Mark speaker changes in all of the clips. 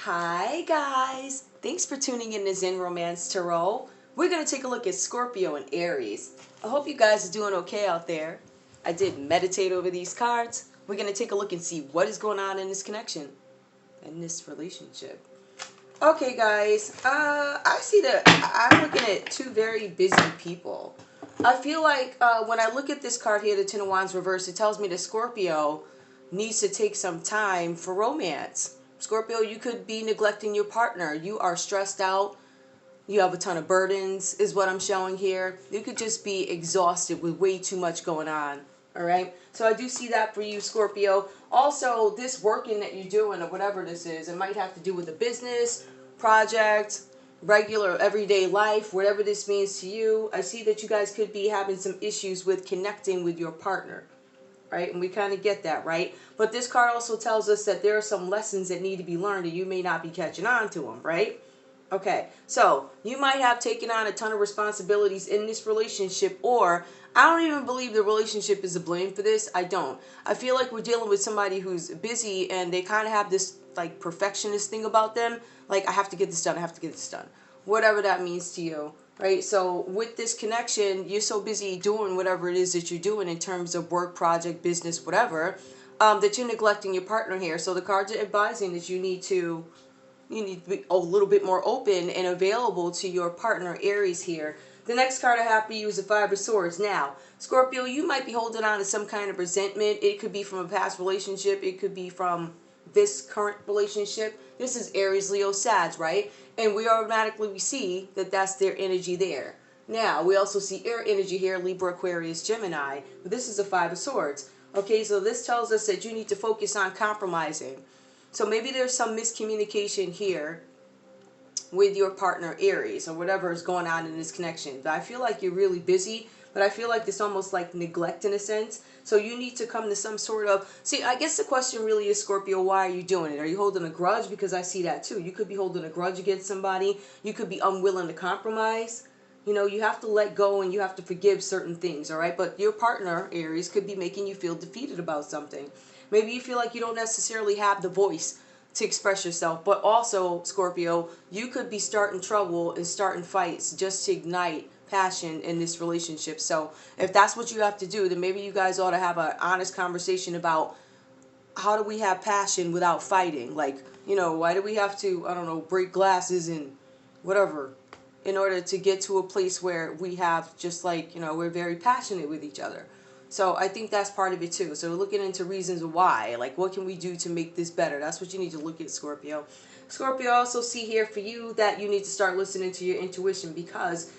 Speaker 1: Hi guys! Thanks for tuning in to Zen Romance Tarot. We're going to take a look at Scorpio and Aries. I hope you guys are doing okay out there. I did meditate over these cards. We're going to take a look and see what is going on in this connection, in this relationship. Okay guys, I see that I'm looking at two very busy people. I feel like when I look at this card here, the Ten of Wands reverse, it tells me that Scorpio needs to take some time for romance. Scorpio, you could be neglecting your partner. You are stressed out. You have a ton of burdens, is what I'm showing here. You could just be exhausted with way too much going on. All right. So I do see that for you, Scorpio. Also, this working that you're doing or whatever this is, it might have to do with a business, project, regular everyday life, whatever this means to you. I see that you guys could be having some issues with connecting with your partner. Right? And we kind of get that, right? But this card also tells us that there are some lessons that need to be learned and you may not be catching on to them, right? Okay, so you might have taken on a ton of responsibilities in this relationship, or I don't even believe the relationship is to blame for this. I don't. I feel like we're dealing with somebody who's busy and they kind of have this like perfectionist thing about them. Like, I have to get this done. I have to get this done. Whatever that means to you. Right, so with this connection, you're so busy doing whatever it is that you're doing in terms of work, project, business, whatever, that you're neglecting your partner here. So the cards are advising that you need to be a little bit more open and available to your partner, Aries here. The next card I have for you is the Five of Swords. Now, Scorpio, you might be holding on to some kind of resentment. It could be from a past relationship. It could be from this current relationship. This is Aries, Leo, Sag, right? And we automatically see that that's their energy there. Now, we also see air energy here, Libra, Aquarius, Gemini. But this is the Five of Swords. Okay, so this tells us that you need to focus on compromising. So maybe there's some miscommunication here with your partner, Aries, or whatever is going on in this connection. But I feel like you're really busy, but I feel like it's almost like neglect in a sense. So you need to come to some sort of... See, I guess the question really is, Scorpio, why are you doing it? Are you holding a grudge? Because I see that too. You could be holding a grudge against somebody. You could be unwilling to compromise. You know, you have to let go and you have to forgive certain things, all right? But your partner, Aries, could be making you feel defeated about something. Maybe you feel like you don't necessarily have the voice to express yourself. But also, Scorpio, you could be starting trouble and starting fights just to ignite passion in this relationship. So if that's what you have to do, then maybe you guys ought to have an honest conversation about how do we have passion without fighting? Like, you know, why do we have to, I don't know, break glasses and whatever in order to get to a place where we have just like, you know, we're very passionate with each other. So I think that's part of it too. So looking into reasons why, like what can we do to make this better? That's what you need to look at, Scorpio. Scorpio, also see here for you that you need to start listening to your intuition because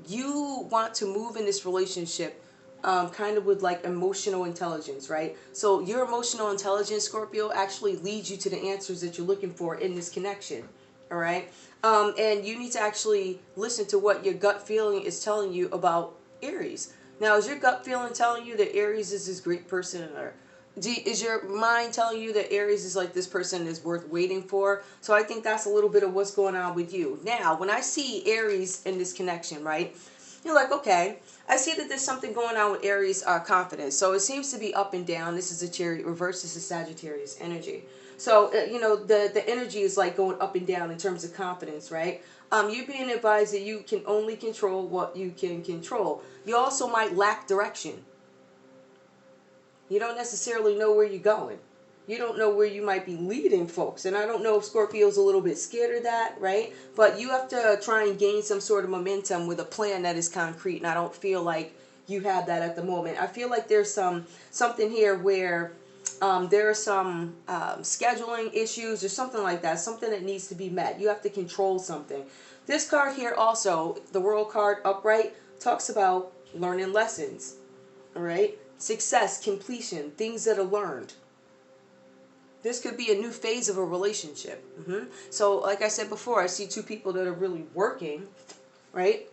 Speaker 1: you want to move in this relationship kind of with like emotional intelligence, right? So your emotional intelligence, Scorpio, actually leads you to the answers that you're looking for in this connection, all right? And you need to actually listen to what your gut feeling is telling you about Aries. Now, is your gut feeling telling you that Aries is this great person, or is your mind telling you that Aries is like this person is worth waiting for? So I think that's a little bit of what's going on with you. Now, when I see Aries in this connection, right, you're like, okay, I see that there's something going on with Aries confidence. So it seems to be up and down. This is a Chariot reverse. This is Sagittarius energy. So, you know, the energy is like going up and down in terms of confidence, right? You're being advised that you can only control what you can control. You also might lack direction. You don't necessarily know where you're going. You don't know where you might be leading folks. And I don't know if Scorpio's a little bit scared of that, right? But you have to try and gain some sort of momentum with a plan that is concrete. And I don't feel like you have that at the moment. I feel like there's something here where there are some scheduling issues or something like that. Something that needs to be met. You have to control something. This card here also, the World card upright, talks about learning lessons. All right? Success, completion, things that are learned. This could be a new phase of a relationship. So, like I said before, I see two people that are really working, right?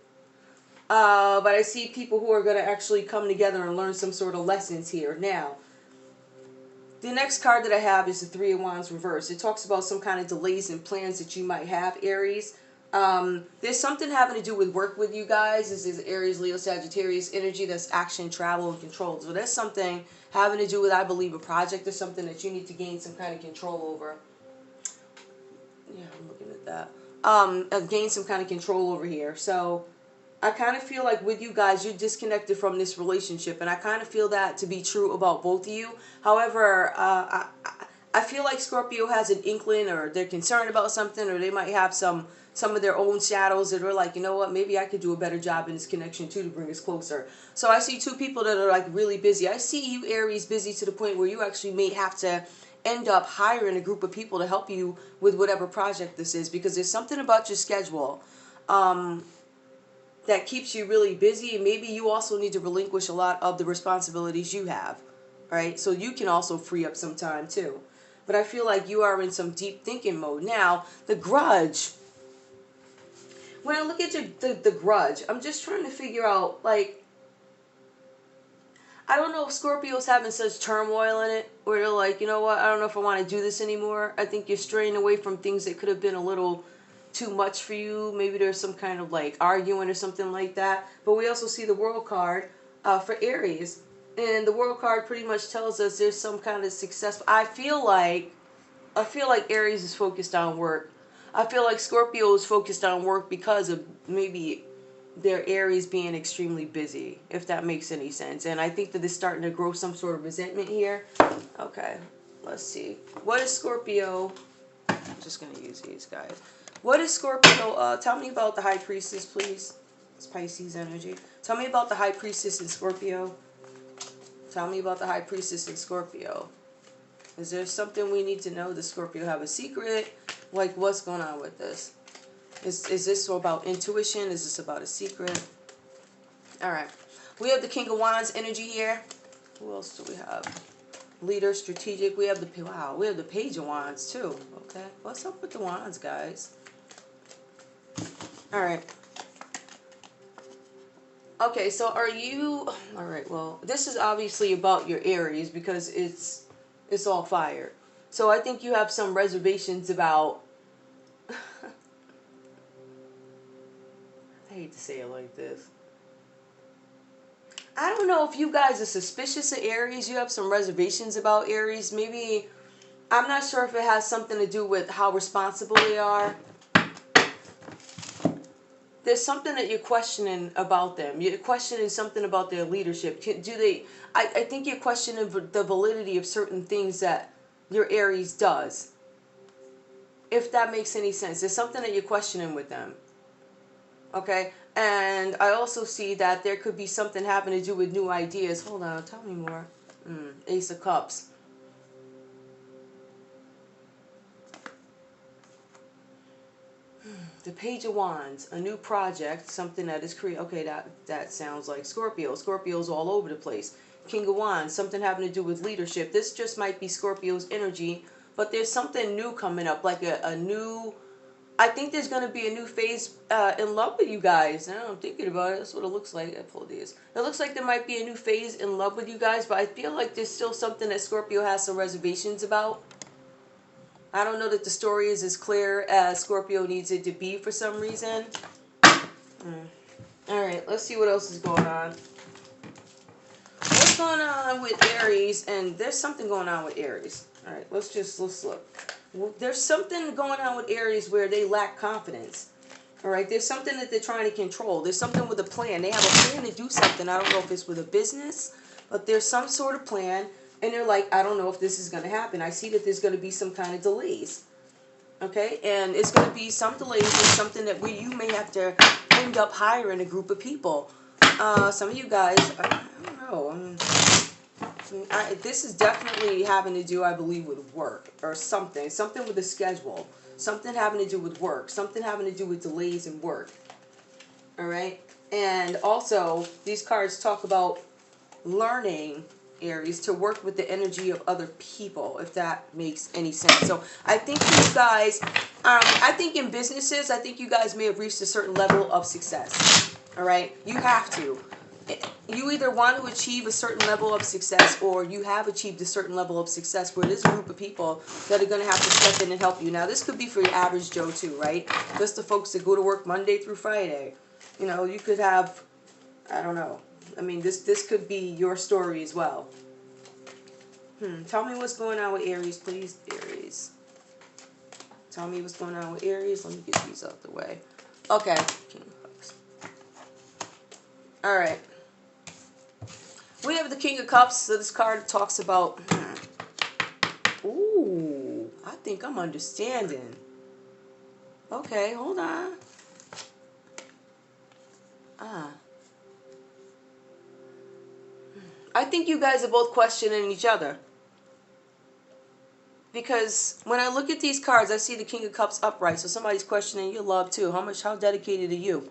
Speaker 1: But I see people who are going to actually come together and learn some sort of lessons here. Now, the next card that I have is the Three of Wands reverse. It talks about some kind of delays and plans that you might have, Aries. There's something having to do with work with you guys. This is Aries, Leo, Sagittarius energy. That's action, travel, and control. So there's something having to do with, I believe, a project or something that you need to gain some kind of control over. Yeah, that. Gain some kind of control over here. So I kind of feel like with you guys, you're disconnected from this relationship, and I kind of feel that to be true about both of you. However, I feel like Scorpio has an inkling, or they're concerned about something, or they might have some of their own shadows that are like, you know what, maybe I could do a better job in this connection too to bring us closer. So I see two people that are like really busy. I see you, Aries, busy to the point where you actually may have to end up hiring a group of people to help you with whatever project this is, because there's something about your schedule that keeps you really busy, and maybe you also need to relinquish a lot of the responsibilities you have, right? So you can also free up some time too. But I feel like you are in some deep thinking mode. Now, the grudge. When I look at the grudge, I'm just trying to figure out, like, I don't know if Scorpio's having such turmoil in it, where they're like, you know what, I don't know if I want to do this anymore. I think you're straying away from things that could have been a little too much for you. Maybe there's some kind of like arguing or something like that. But we also see the World card for Aries. And the World card pretty much tells us there's some kind of success. I feel like Aries is focused on work. I feel like Scorpio is focused on work because of maybe their Aries being extremely busy, if that makes any sense. And I think that they're starting to grow some sort of resentment here. Okay, let's see. What is Scorpio? I'm just going to use these guys. What is Scorpio? Tell me about the High Priestess, please. It's Pisces energy. Tell me about the High Priestess in Scorpio. Tell me about the High Priestess in Scorpio. Is there something we need to know? Does Scorpio have a secret? Like, what's going on with this? Is this about intuition? Is this about a secret? All right. We have the King of Wands energy here. Who else do we have? Leader, strategic. We have the we have the Page of Wands too. Okay. What's up with the Wands, guys? All right. Okay, so are you... All right, well, this is obviously about your Aries because it's all fire. So I think you have some reservations about... I hate to say it like this. I don't know if you guys are suspicious of Aries. You have some reservations about Aries. Maybe... I'm not sure if it has something to do with how responsible they are. There's something that you're questioning about them. You're questioning something about their leadership. I think you're questioning the validity of certain things that your Aries does. If that makes any sense. There's something that you're questioning with them. Okay? And I also see that there could be something having to do with new ideas. Hold on, tell me more. Ace of Cups. The Page of Wands, a new project, something that is created. Okay, that sounds like Scorpio. Scorpio's all over the place. King of Wands, something having to do with leadership. This just might be Scorpio's energy, but there's something new coming up, like a new... I think there's going to be a new phase in love with you guys. Now I'm thinking about it. That's what it looks like. I pulled these. It looks like there might be a new phase in love with you guys, but I feel like there's still something that Scorpio has some reservations about. I don't know that the story is as clear as Scorpio needs it to be for some reason. Alright, let's see what else is going on. What's going on with Aries? And there's something going on with Aries. Alright, let's look. There's something going on with Aries where they lack confidence. Alright, there's something that they're trying to control. There's something with a plan. They have a plan to do something. I don't know if it's with a business, but there's some sort of plan. And they're like, I don't know if this is going to happen. I see that there's going to be some kind of delays. Okay? And it's going to be some delays and something that you may have to end up hiring a group of people. Some of you guys, I don't know. This is definitely having to do, I believe, with work or something. Something with a schedule. Something having to do with work. Something having to do with delays in work. Alright? And also, these cards talk about learning... Aries, to work with the energy of other people, if that makes any sense. So I think you guys, I think in businesses, I think you guys may have reached a certain level of success. All right? You have to. You either want to achieve a certain level of success, or you have achieved a certain level of success where there's a group of people that are going to have to step in and help you. Now, this could be for your average Joe too, right? Just the folks that go to work Monday through Friday. You know, you could have, I don't know. I mean, this could be your story as well. Tell me what's going on with Aries, please. Aries. Tell me what's going on with Aries. Let me get these out the way. Okay. King of Cups. All right. We have the King of Cups. So this card talks about... Ooh, I think I'm understanding. Okay, hold on. I think you guys are both questioning each other. Because when I look at these cards, I see the King of Cups upright. So somebody's questioning your love too. How dedicated are you?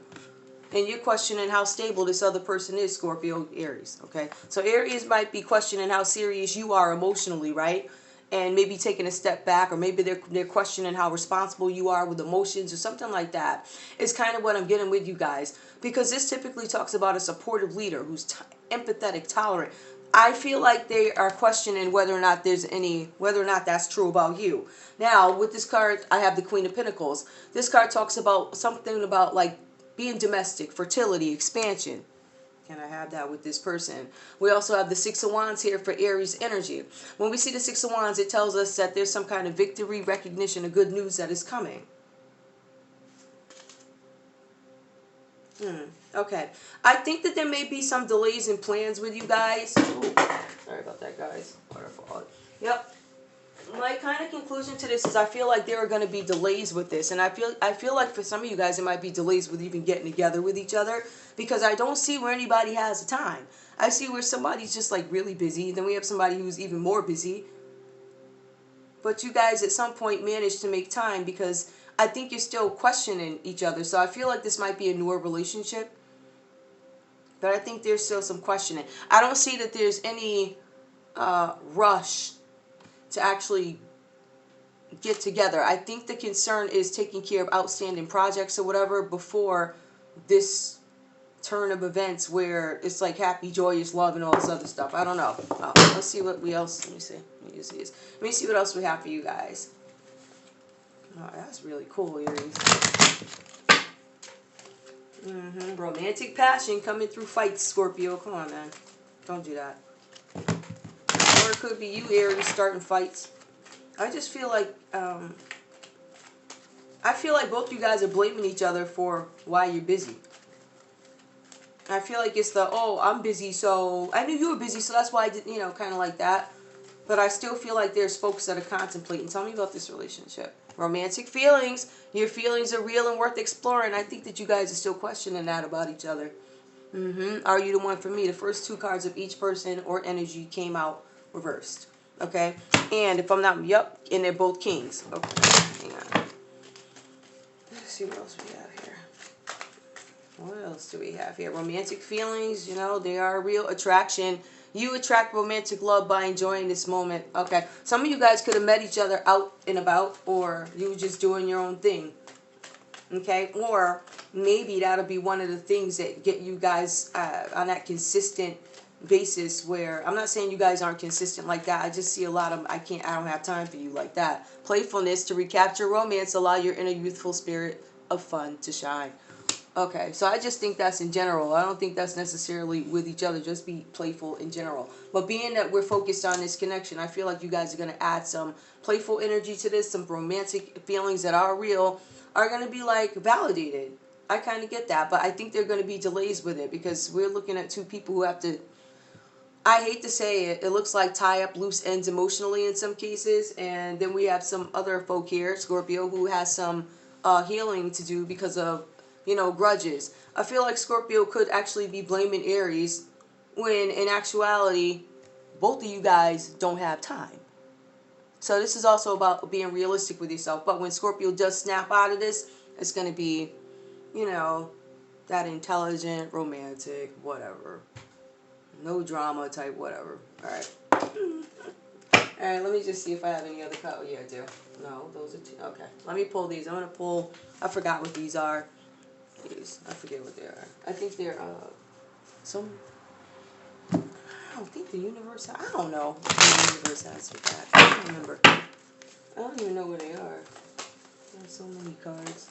Speaker 1: And you're questioning how stable this other person is, Scorpio, Aries. Okay? So Aries might be questioning how serious you are emotionally, right? And maybe taking a step back, or maybe they're questioning how responsible you are with emotions or something like that. It's kind of what I'm getting with you guys. Because this typically talks about a supportive leader who's empathetic, tolerant. I feel like they are questioning whether or not that's true about you. Now, with this card, I have the Queen of Pentacles. This card talks about something about like being domestic, fertility, expansion. Can I have that with this person? We also have the Six of Wands here for Aries energy. When we see the Six of Wands, it tells us that there's some kind of victory, recognition, or good news that is coming. Okay. I think that there may be some delays in plans with you guys. Ooh, sorry about that, guys. Waterfall. Yep. My kind of conclusion to this is I feel like there are going to be delays with this. And I feel like for some of you guys, it might be delays with even getting together with each other. Because I don't see where anybody has the time. I see where somebody's just like really busy. Then we have somebody who's even more busy. But you guys at some point managed to make time because I think you're still questioning each other. So I feel like this might be a newer relationship. But I think there's still some questioning. I don't see that there's any rush to actually get together. I think the concern is taking care of outstanding projects or whatever before this turn of events where it's like happy, joyous love and all this other stuff. I don't know. Let's see what we else. Let me see. Let me see what else we have for you guys. Oh, that's really cool, Aries. Romantic passion coming through fights, Scorpio. Come on, man. Don't do that. Or it could be you, Aries, starting fights. I just feel like both you guys are blaming each other for why you're busy. I feel like it's I'm busy, so I knew you were busy, so that's why I did, kind of like that. But I still feel like there's folks that are contemplating. Tell me about this relationship. Romantic feelings. Your feelings are real and worth exploring. I think that you guys are still questioning that about each other. Are you the one for me? The first two cards of each person or energy came out reversed. Okay? And if I'm not, and they're both kings. Okay, hang on. Let's see what else we have here. What else do we have here? Romantic feelings, they are a real attraction. You attract romantic love by enjoying this moment. Okay. Some of you guys could have met each other out and about, or you were just doing your own thing. Okay. Or maybe that'll be one of the things that get you guys on that consistent basis where, I'm not saying you guys aren't consistent like that. I just see a lot of, I don't have time for you like that. Playfulness to recapture romance, allow your inner youthful spirit of fun to shine. Okay, so I just think that's in general. I don't think that's necessarily with each other. Just be playful in general. But being that we're focused on this connection, I feel like you guys are going to add some playful energy to this. Some romantic feelings that are real are going to be like validated. I kind of get that. But I think there are going to be delays with it because we're looking at two people who have to, I hate to say it, it looks like tie up loose ends emotionally in some cases. And then we have some other folk here, Scorpio, who has some healing to do because of grudges. I feel like Scorpio could actually be blaming Aries when in actuality, both of you guys don't have time. So this is also about being realistic with yourself. But when Scorpio does snap out of this, it's going to be, that intelligent, romantic, whatever. No drama type, whatever. All right. All right, let me just see if I have any other cards. Oh, yeah, I do. No, those are two. Okay, let me pull these. I'm going to pull, I forgot what these are. I forget what they are. I think they're some. I don't think the universe. I don't know what the universe has with that. I don't remember. I don't even know where they are. There's so many cards.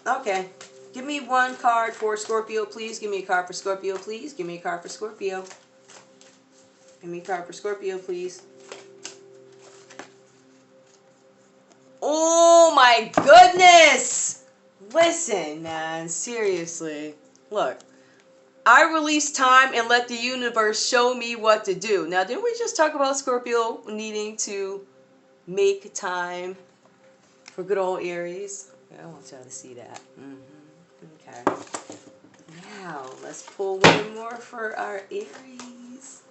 Speaker 1: Okay, give me one card for Scorpio, please. Give me a card for Scorpio, please. Give me a card for Scorpio. Give me a card for Scorpio, please. my goodness! Listen, man, seriously. Look, I release time and let the universe show me what to do. Now, didn't we just talk about Scorpio needing to make time for good old Aries? Yeah, I want y'all to see that. Okay. Now, let's pull one more for our Aries.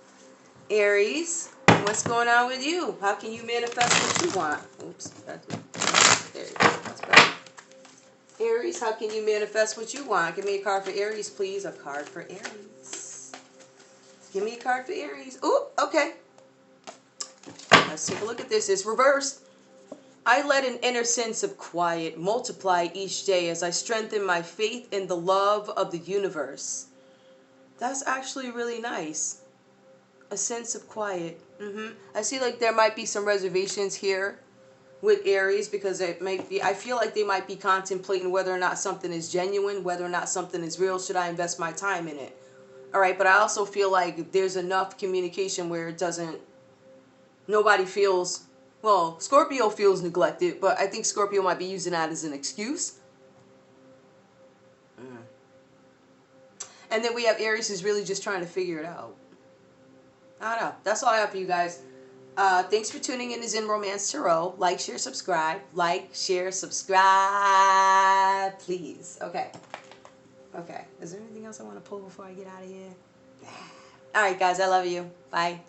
Speaker 1: Aries, what's going on with you? How can you manifest what you want? Oops. There you go. That's better. Aries, how can you manifest what you want? Give me a card for Aries, please. A card for Aries. Give me a card for Aries. Ooh, okay. Let's take a look at this. It's reversed. I let an inner sense of quiet multiply each day as I strengthen my faith in the love of the universe. That's actually really nice. A sense of quiet. I see like there might be some reservations here with Aries because it might be, I feel like they might be contemplating whether or not something is genuine, whether or not something is real. Should I invest my time in it? All right, but I also feel like there's enough communication where it doesn't, nobody feels, well, Scorpio feels neglected, but I think Scorpio might be using that as an excuse. And then we have Aries who's really just trying to figure it out. I don't know. That's all I have for you guys. Thanks for tuning in to Zen Romance Tarot. Like, share, subscribe. Like, share, subscribe. Please. Okay. Okay. Is there anything else I want to pull before I get out of here? All right, guys. I love you. Bye.